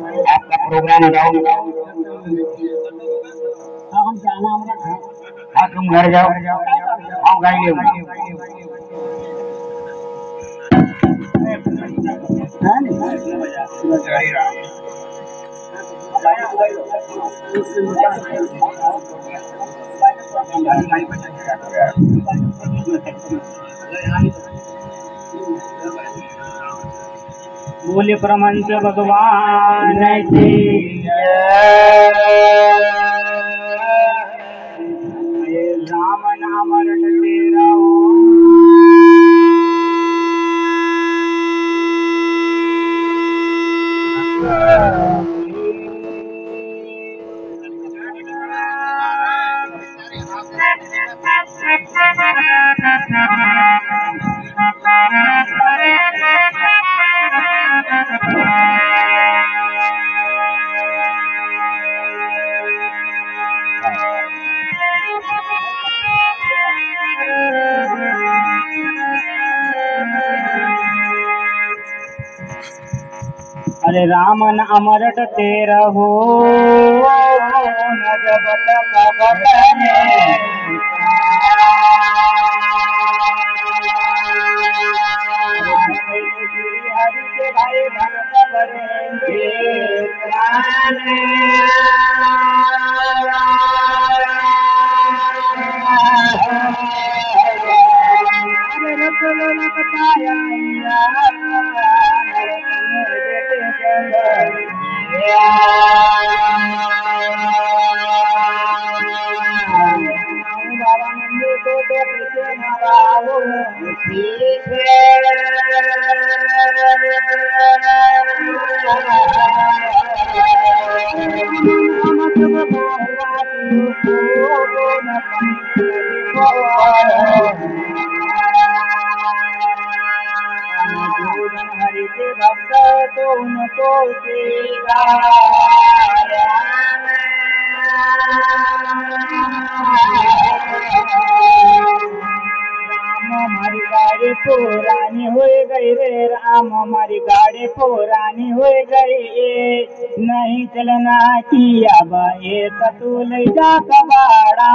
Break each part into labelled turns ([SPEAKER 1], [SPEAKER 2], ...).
[SPEAKER 1] आपका प्रोग्राम बताओ।
[SPEAKER 2] हम जाना हमारा घर।
[SPEAKER 1] हाँ तुम घर जाओ, हाँ गाड़ी ले
[SPEAKER 2] बोले परमहंस भगवान की जय। राम नाम रटते रहो। अरे राम नाम रटते रहो न जब तक भगत हरि के भाई भक्त बनेंगे हरि के भक्त तो उनको राम हमारी गाड़ी पुरानी हो गई रे, राम हमारी गाड़ी पुरानी हो गई, नहीं चलना किया बाए तू ले जा कबाड़ा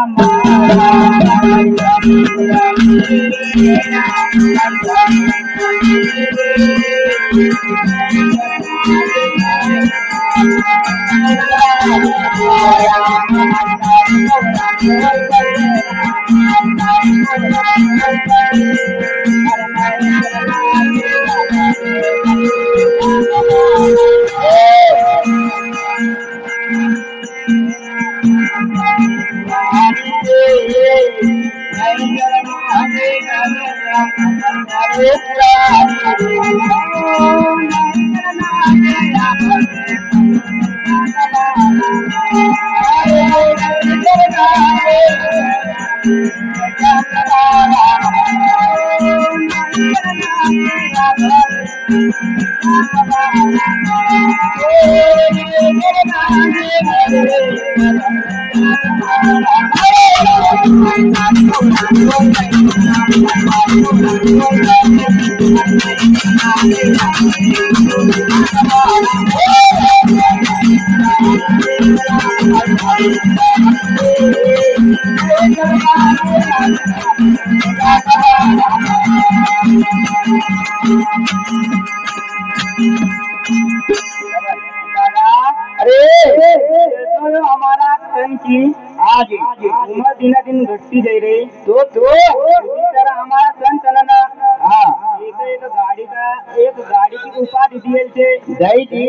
[SPEAKER 2] हमारा तन की आज उम्र दिन दिन घटती जा रही तो इसी तरह हमारा तन चलना। हाँ एक गाड़ी की उपाधि दिए थे गई थी।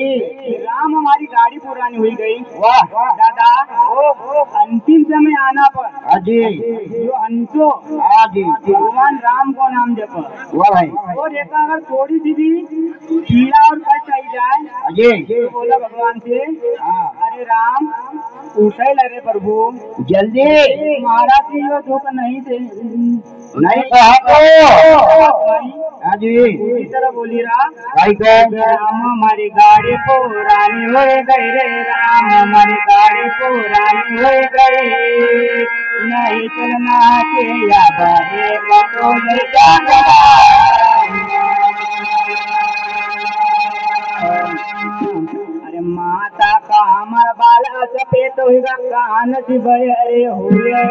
[SPEAKER 2] राम हमारी गाड़ी पुरानी हुई गई। वाह दादा वो अंतिम समय आना पर जी जो अंशो जी भगवान राम को नाम जप। वाह भाई और एक अगर थोड़ी सी भी पीड़ा और कष्ट आई जाए जी बोला भगवान से अरे राम उठे लगे प्रभु जल्दी महाराज जी यो दुख नहीं थे नहीं पूरी तरह बोली राम हमारी गाड़ी पुरानी हो गई रे, राम हमारी गाड़ी पुरानी हो गई, नहीं चलना के याद तो ले जाना। अरे माता का हमारा बाला सफेद होगा कान सी बड़े हुए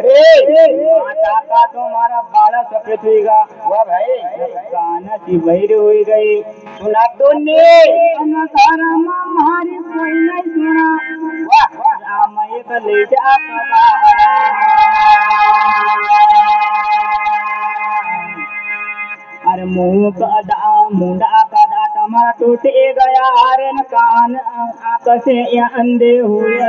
[SPEAKER 2] माता का तुम्हारा बाला सफेद होगा वह भाई कान सी बहिर हो गई सुना तो ने हमारी कोई नहीं सुना वाह राम एक ले जा अरे मुंडा का दांत टूटे गया अरे कान आंख से या अंधे हुए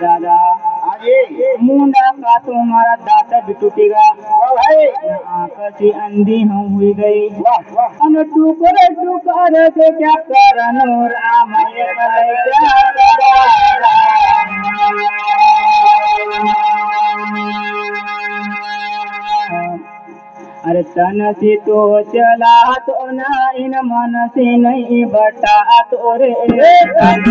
[SPEAKER 2] दादा मुंडा का तुम्हारा दांत भी टूटेगा भाई आंख से अंधी हम हुई गई टुकड़े टुकड़े से क्या करनो राम अरे तन से तो चला तो ना इन मन से नहीं बटा तो रे मन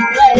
[SPEAKER 2] से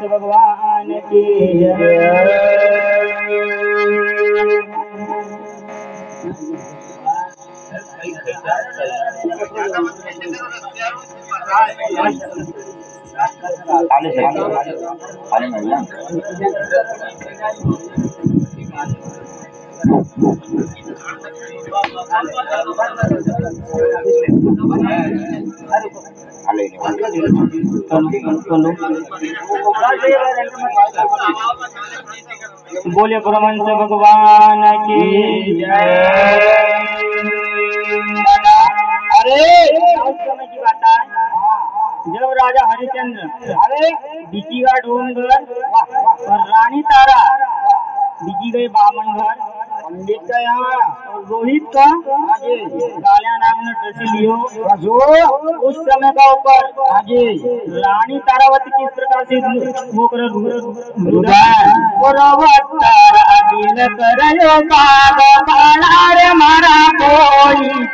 [SPEAKER 2] भगवान की बोले परमहंस भगवान की जय। अरे उस समय की बात है जब राजा हरिश्चंद्र बिकी का डोंगर और रानी तारा बिकी गए बामन घर पंडित का यहाँ और रोहित का कालिया नाम ने ट्रसी लियो उस समय का ऊपर रानी तारावती किस प्रकार से वो कर मारा कोई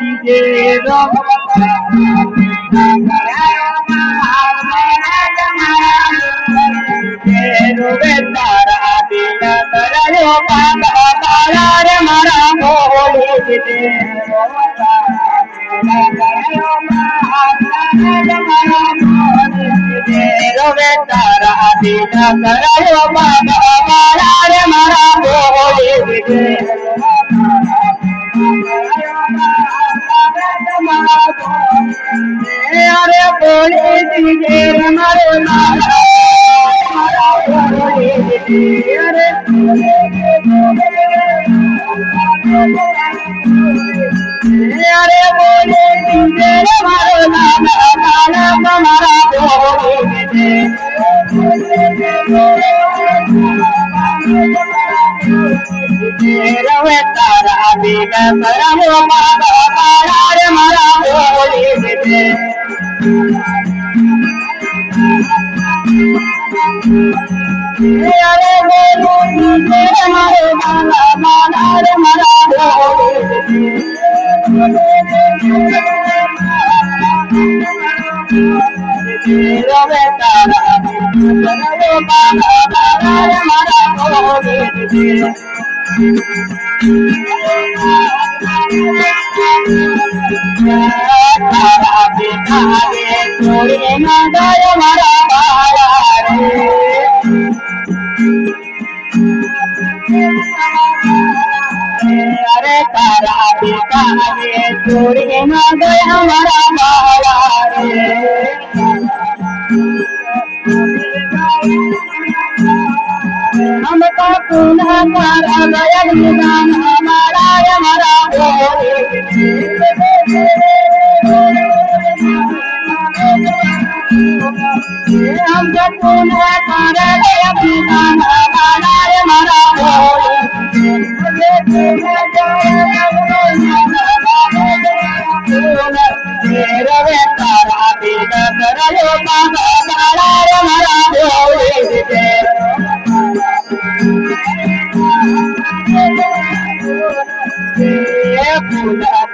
[SPEAKER 2] अरे बोले अरे बोले अरे तारा पिता छोड़ के ना गया हमारा बाला हमको पुनः तारा गया निदान हमारा हमको पुनः तारा गया निदान हमारा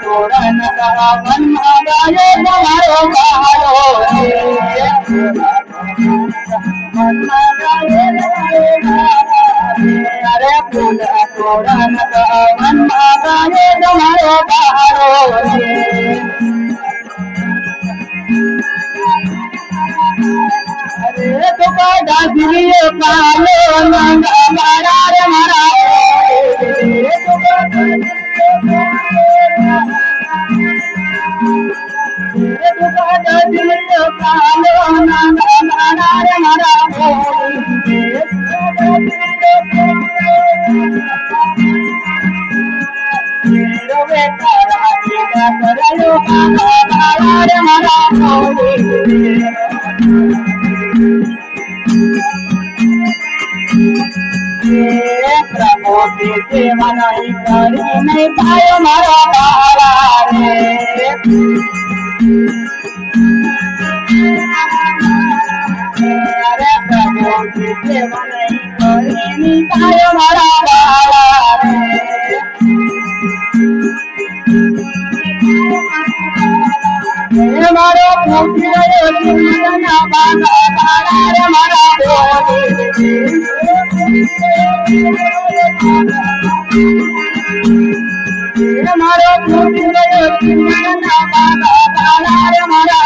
[SPEAKER 2] तोरण का मन गाये तुम्हारो बहारो मन गाये अरे फूल तोरण का मन गाये तुम्हारो बहारो अरे तो डासिए कालो नंगा मारा रे मारा डासिए कालो नंगा मारा रे मारा रे प्रभु सेवा नहीं करी नहीं पायो मारा बाला रे अरे प्रभु सेवा नहीं करी नहीं पायो मारा बाला रे मारो पूछ रहे ना बाला बाला रे मारा मारो पूछ रहे ना बाला बाला रे मारा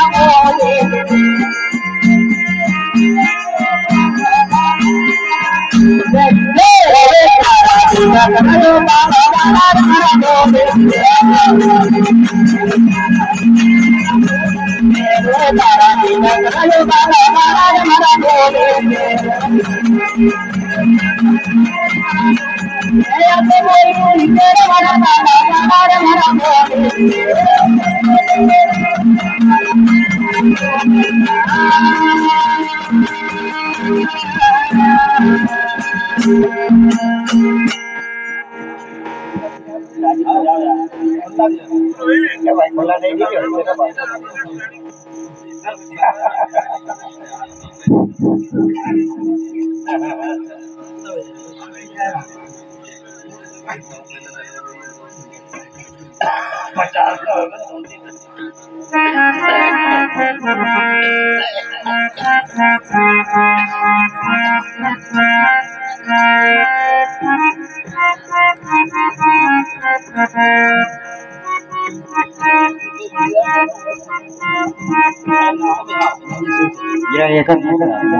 [SPEAKER 1] Ya, ya kan,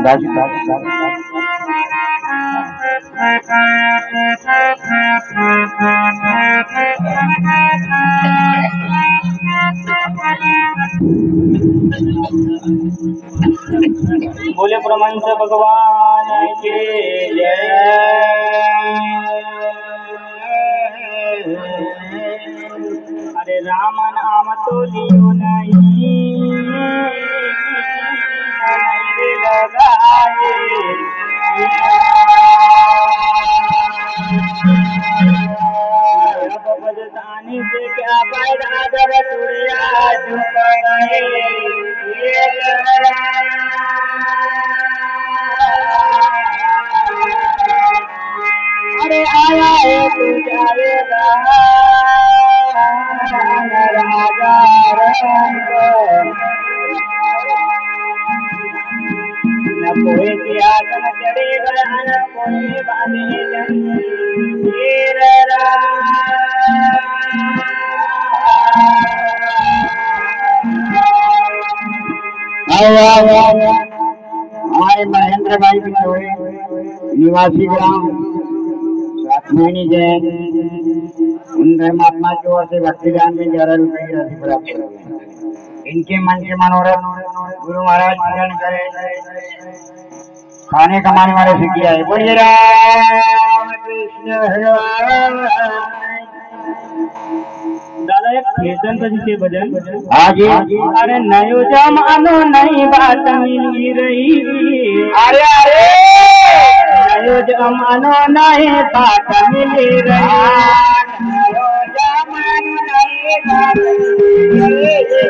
[SPEAKER 1] bagus.
[SPEAKER 2] बोले प्रमंस भगवान के जय। अरे राम नाम तो लियो नहीं लगाए बजतानी से क्या फायदा अगर सूर्या झुक गए अरे आया है तू जाएगा राजा रंग न कोई सियासन चढ़ेगा न कोई बांधे जंजीर
[SPEAKER 1] हमारे महेंद्र भाई बिचौड़े निवासी ग्राम सातमैनी जैन उन धर्मात्मा की ओर से भक्तिदान में 11 रुपए की राशि प्राप्त हो गई। इनके मन के मनोरथ गुरु महाराज पूजन करे खाने कमाने वाले से किया है। बोलिए राम कृष्ण
[SPEAKER 2] दादा एक कीर्तन तो जिसे भजन
[SPEAKER 1] हाँ जी।
[SPEAKER 2] अरे नयो जमानो नई बात मिली रही
[SPEAKER 1] अरे अरे
[SPEAKER 2] नयो जमानो नई बात मिली रही नयो जमानो नई बात मिली रही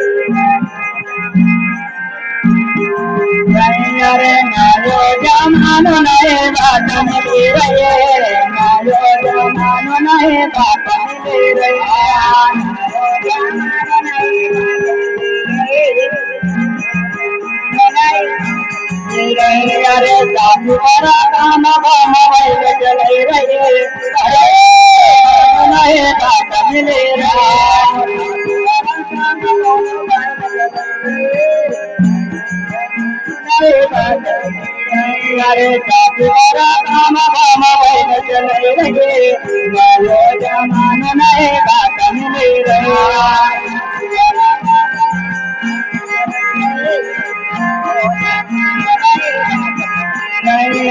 [SPEAKER 2] अरे नयो जमानो नई बात मिली रही नयो जमानो नई बात मिली रही
[SPEAKER 1] अरे साधु बड़ा काम बम बैल चले रहे अरे नहीं बात मिले अरे साधु बड़ा काम बम बैल चले रहे बोलो जमान नहीं बात मिले रहे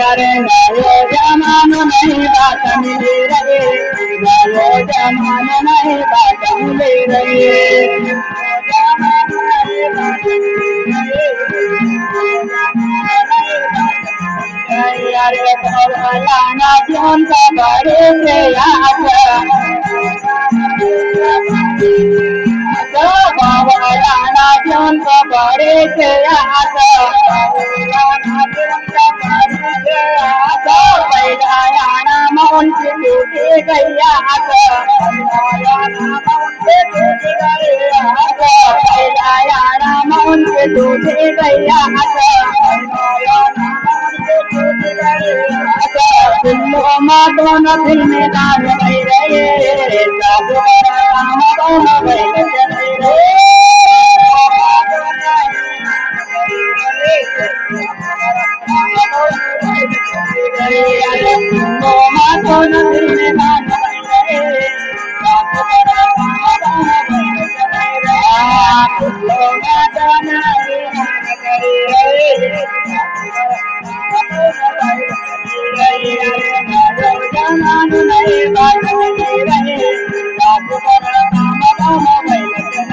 [SPEAKER 1] अरे बोलो जमान नहीं बात मिले रहे बोलो जमान नहीं बात मिले रहे अरे भगवाना जीवन का बड़े से याद भगवाना जीवन का बड़े से याद पहला मौन से टूटे गैया पहला मौन से टूटे गैया दोनों फिल्म दान गई रहे साधु राम दोनों बैल चले रहे दोनों फिल्म दान गई रहे साधु राम दोनों बैल चले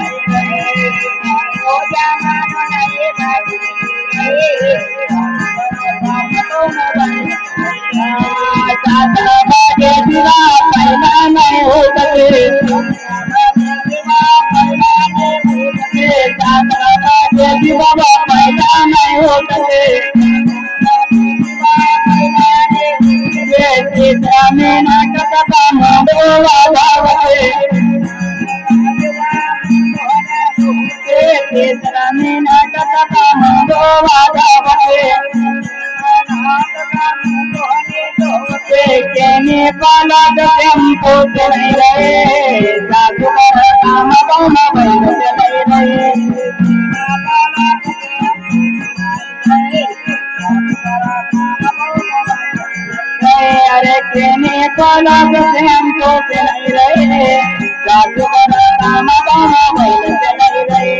[SPEAKER 1] पहला नहीं हो सके बाबा पहला नहीं हो सके में नाटक का मोड़ो वाला में नाटक का मोड़ो वाला कहने वाला टेम्पो चले रहे साधु काम बम बैल चले रहे अरे कहने वाला टेम्पो चले रहे साधु काम बम बैल चले रहे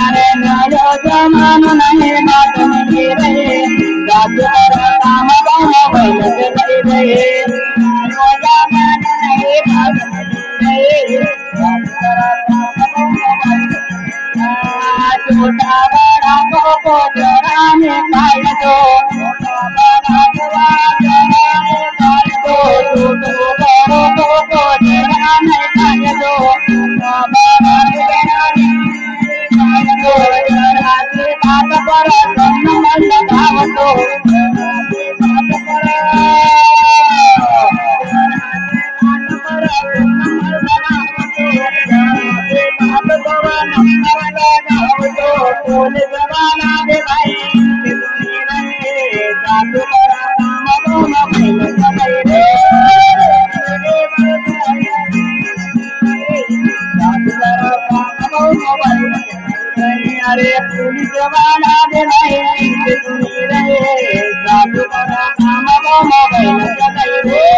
[SPEAKER 1] अरे नयो जमान नहीं बात मिली रहे साधु काम बम बैल चले रहे नयो जमान नहीं बात मिली रहे छोटा बड़ा को चराने पाए दो चराने पाए दो बात पर लगाव दो जमाना दे भाई साधु काम बम बैल चले रे अरे पुलिस वाला दे भाई सुनी रहे साधु काम बम बैल चले रे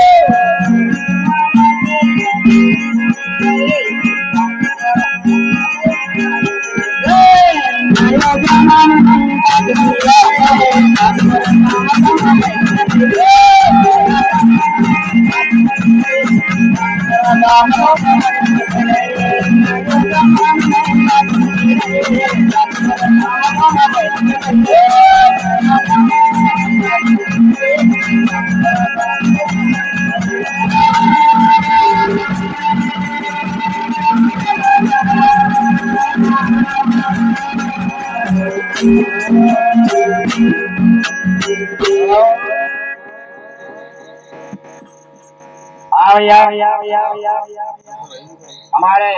[SPEAKER 1] हमारे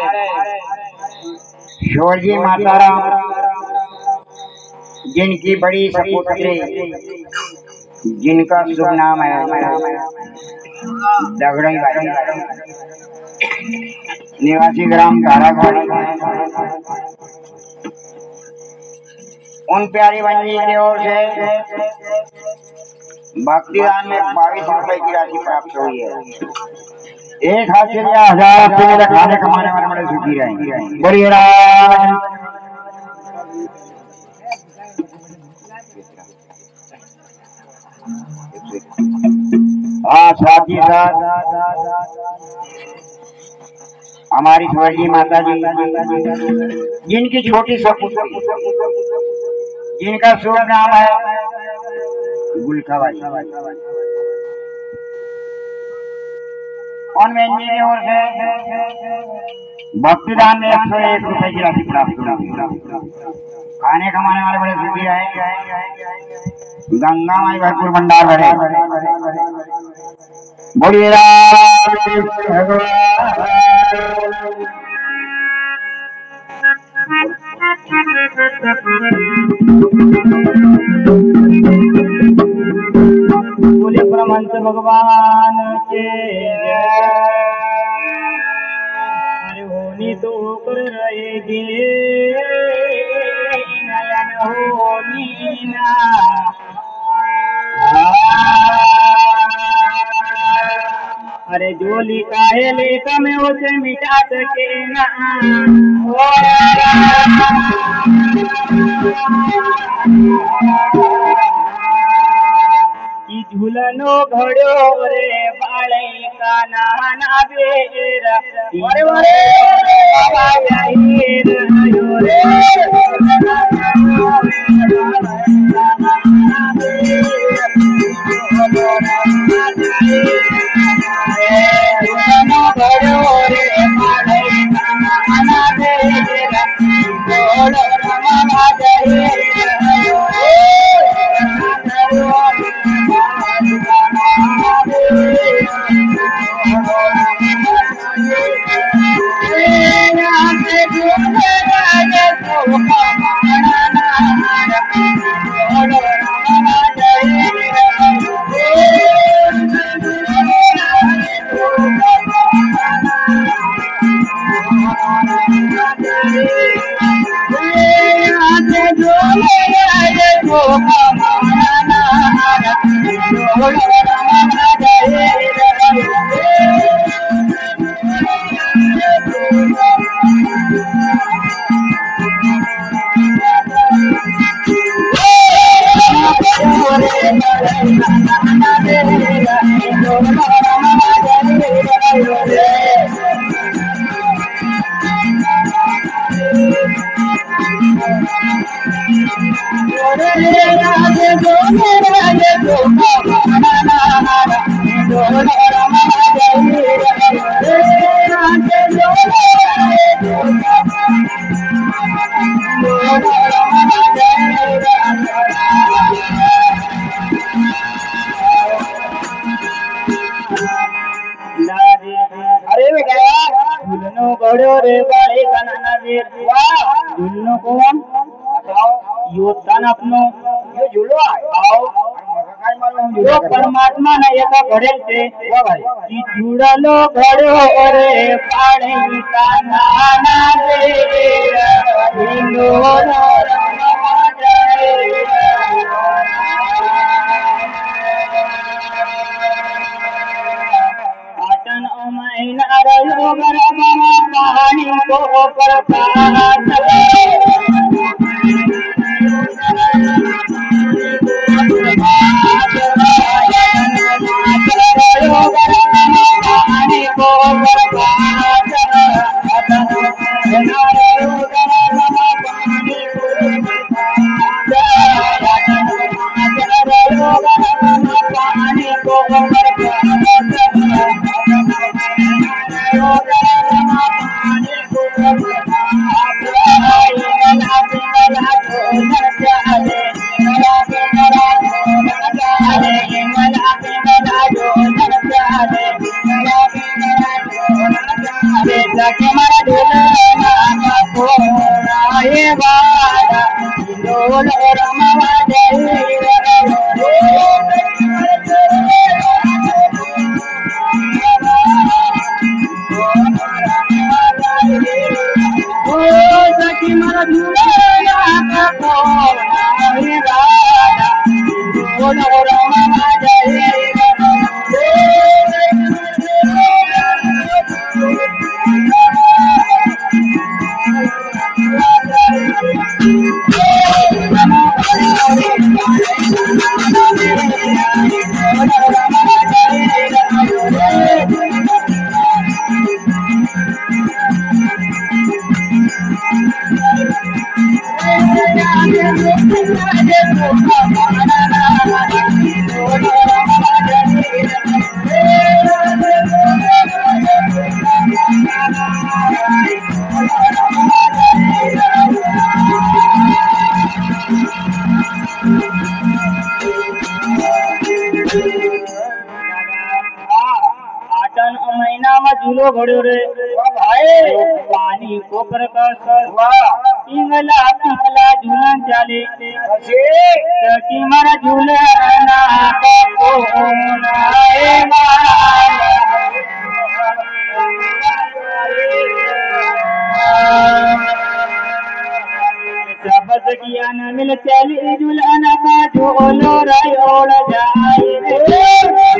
[SPEAKER 1] शोरजी माताराम जिनकी बड़ी सपुत्री, जिनका शुभ नाम है दगड़ई भाई, निवासी ग्राम धारागढ़, उन प्यारी बंजी की ओर से भक्तिदान में 22 रुपए की राशि प्राप्त हुई है। एक हाथ से 1000 से मेरे खाने कमाने वाले बड़े सुखी रहेंगे। बोलिए राम। हाँ, साथ ही साथ हमारी स्वर्गीय माता जी जिनकी छोटी सपुत्री, जिनका शुभ नाम है गुलकाबाई, उन बहन की ओर से भक्तिदान में 101 रुपए की राशि प्राप्त हुई। खाने कमाने वाले बड़े सुखी रहे, गंगा माई भरपूर भंडार भरे। बोलिए राम भगवान।
[SPEAKER 2] बोले परमहंस भगवान के अरे होनी तो कर रहेगी नयन होनी ना, अरे जो लिखा है लेख में उसे मिटा सके ना। कि झूलनो घड़ो रे बाळे का नाना बेर, अरे अरे बाबा जाहिर आयो रे, झूलनो घड़ो रे बाळे का नाना बेर, बोल बाबा जाहिर आयो रे। अरे झूलनो घड़ो रे बाळे का नाना बेर, वाह झूलनो कौन बताओ, यो तन अपनो यो झूलो आओ जो परमात्मा ने एका घड़ेल से कि झूलनो घड़ो रे बाळे का नाना बेर, झूलो महीना रहो पानी को प्रकाश पानी को सखी मारा झूलना कोराए वाला डोल रमवा जय सखी मारा झूलना कोराए वाला डोल रमवा जय महीना में झूलो घड़ो रे भाई पानी कोपर पिंगला पिंगला झूलन चाले सखी मारा झूलना सबस किया न मिल चली झूलना का झोलो रोड़ जाए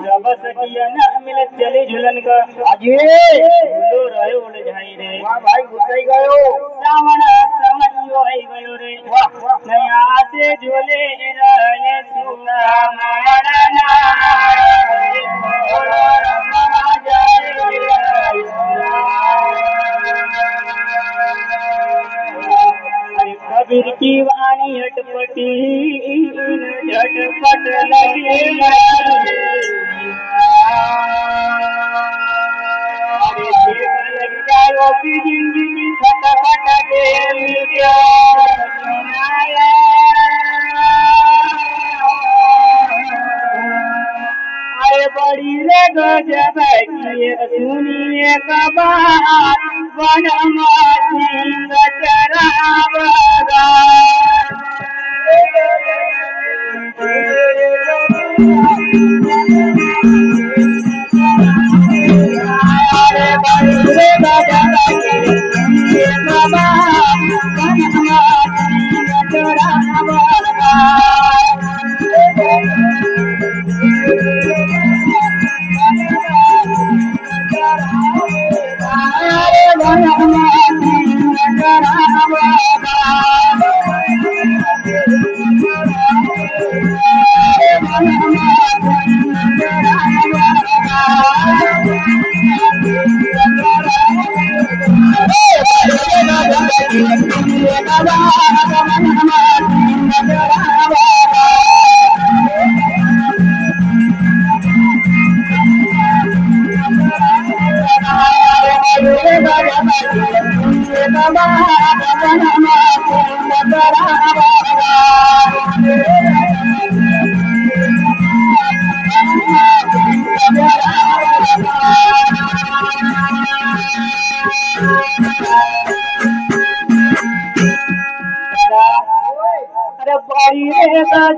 [SPEAKER 2] सबस किया न मिल चले झूलन का आजे झूलो रहे उड़ जाई रे वाह भाई गुसाई गयो श्रावण समयो आई गयो रे वाह नया से झूले रहे सुना मारना रमा जाए अरे कबीर की वाणी हटपटी झटपट लगे की जिंदगी फटाफट आए बड़ी रे गजब की सुनिए कबार वनमा सिंह चरावगा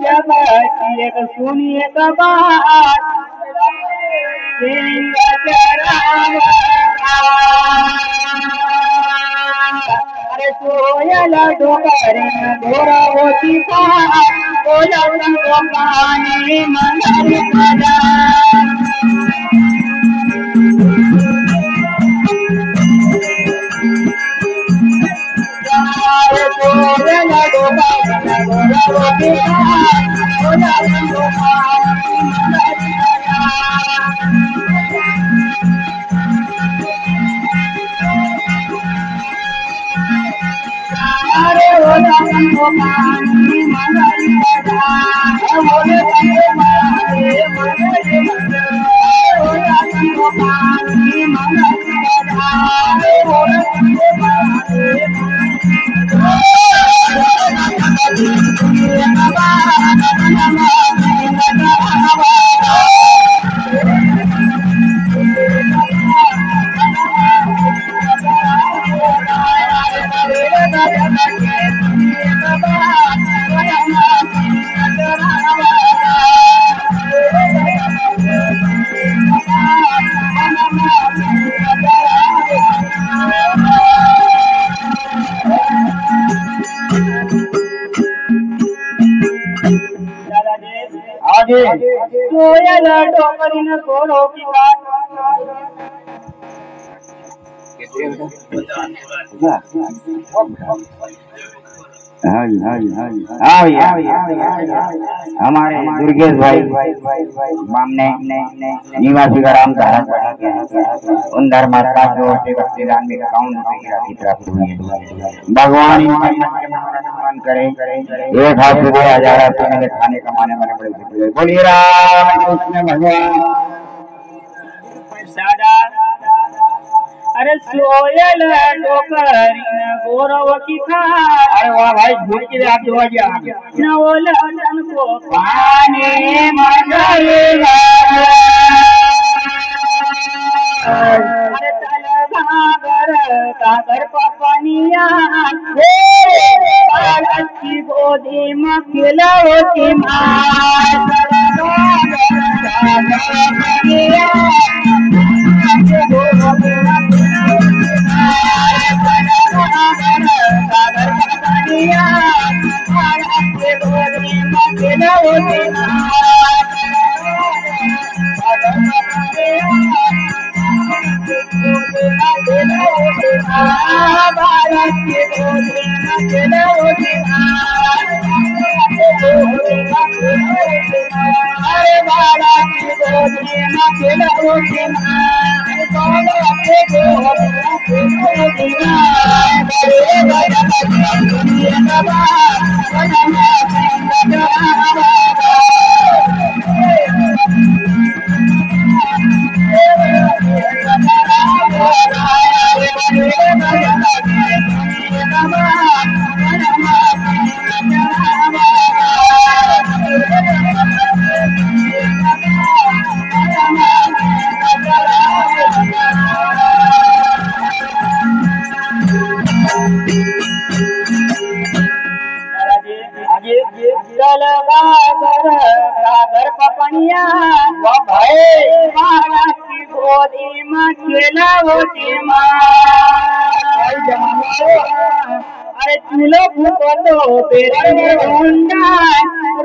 [SPEAKER 2] जगत एक सुनिए बात सिंह चरावा अरे कोयल डोकरी घोड़ा होती था कोयल को पानी मंगल सजा कोयल डोकरी घोड़ा होती था कोयल को पानी मंगल अरे वो को पानी मंगल सजा बोले पानी को पानी मंगल सजा कोयल डोकरी न घोड़ों की बात
[SPEAKER 1] हमारे दुर्गेश भाई मामने निवासी का राम धारण उन धर्मात्मा की ओर से भक्तिदान में 51 रुपए की राशि प्राप्त हुई है। भगवान करे 1,000 रुपये 1000 रुपये खाने कमाने वाले बड़े शुक्रिया। बोलिए राम कृष्ण भगवान।
[SPEAKER 2] अरे सोयल डोकरी न गौरव की था
[SPEAKER 1] अरे वाह भाई भूल के आप जो गया
[SPEAKER 2] न वो ललन को
[SPEAKER 1] पानी मंगल
[SPEAKER 2] अरे तल घागर पपनिया की गोदी में खिलौती माँ घर पपनिया की गोदी में खिलौती माँ अरे चूल्हो फूको तो पेड़ ढूंढा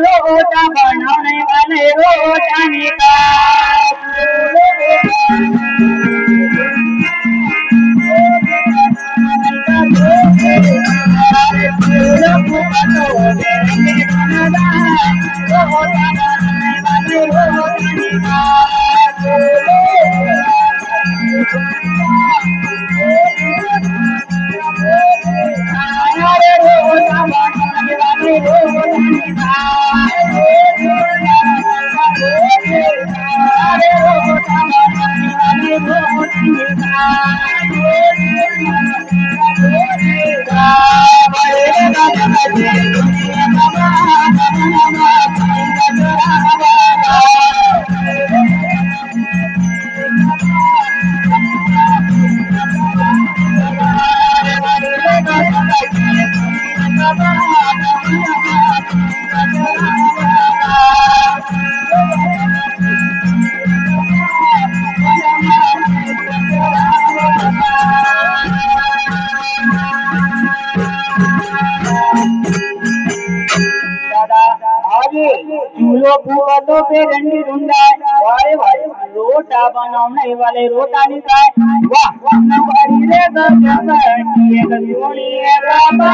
[SPEAKER 2] रोटा बनाने वाले रोटा निकाल चूल्हो फूको तो तो पे रंडी ढूंढा वाले भाई रोटा बनाने वाले रोटा नहीं खाए वाह नंबरी रे गजबटी गजोनी बाबा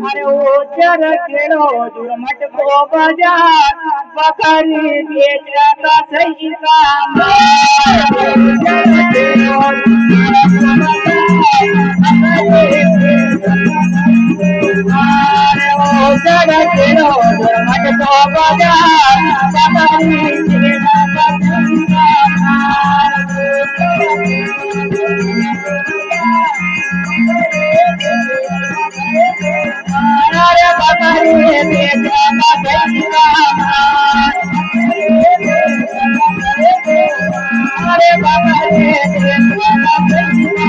[SPEAKER 2] अरे ओ चर केड़ो जुरमट को बाजार बकरी बेचा का सही काम केड़ो जुरमट को बाजार बकरी बेचा का सही अरे बकरी बेचा का सही अरे बकरी बेचा का सही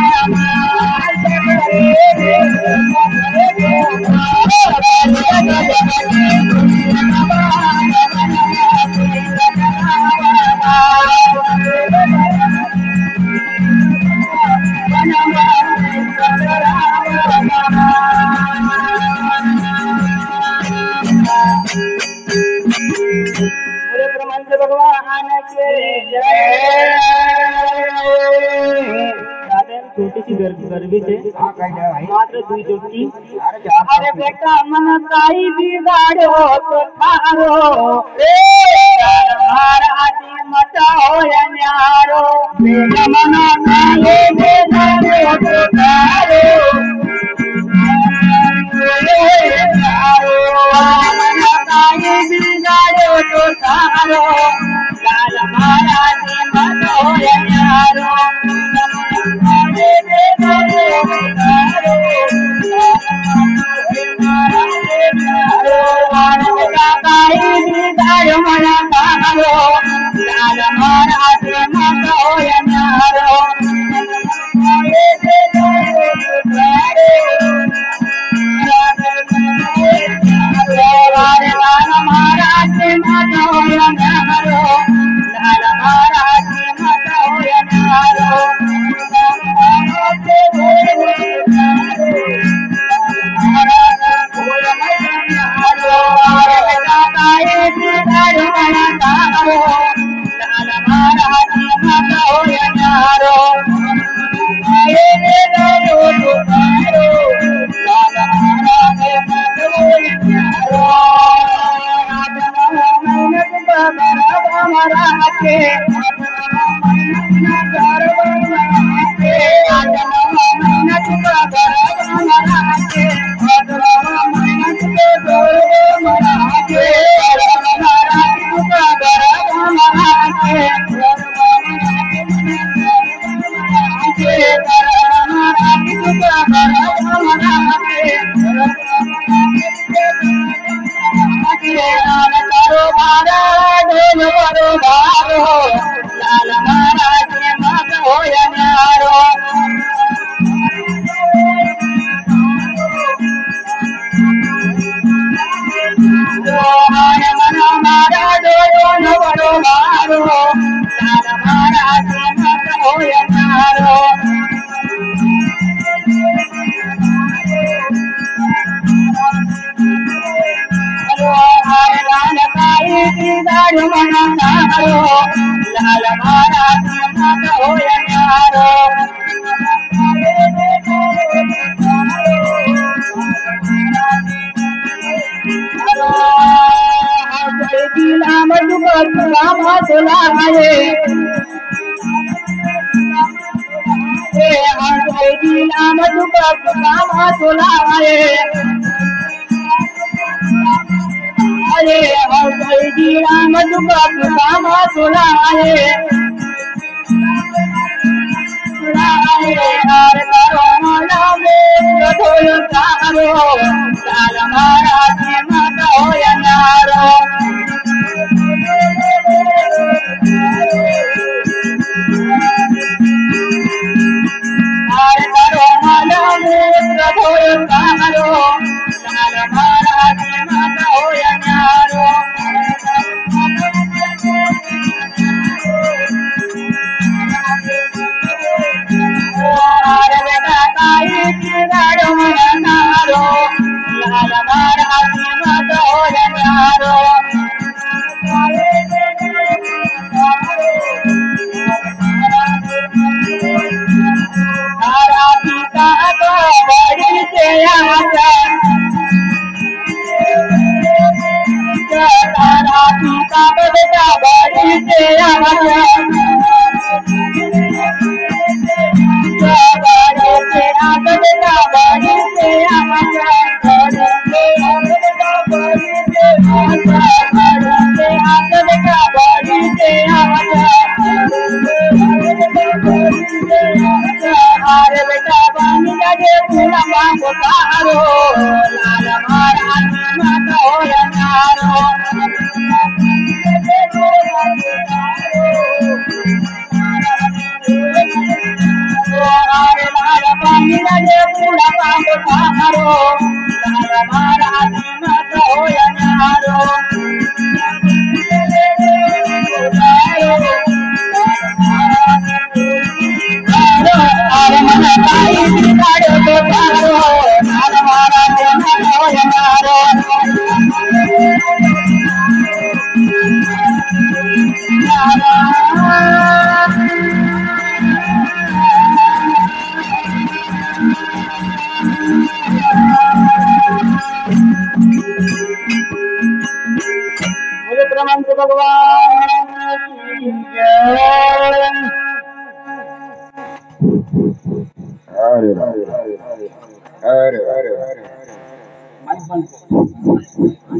[SPEAKER 2] भगवान के जय छोटी सी गर्भी से मात्र दुई चोटी अरे बेटा मन काई बिगाड़ो तो थारो महाराज मता हो न्यारो बेटा मन काई बिगाड़ो तो थारो मन काई बिगाड़ो तो थारो लाल महाराज मता हो न्यारो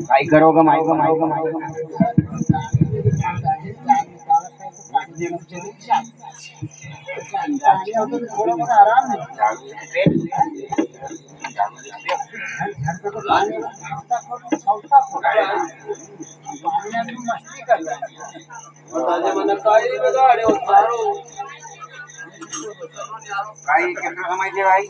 [SPEAKER 1] काय करोगे काही माहिती भाई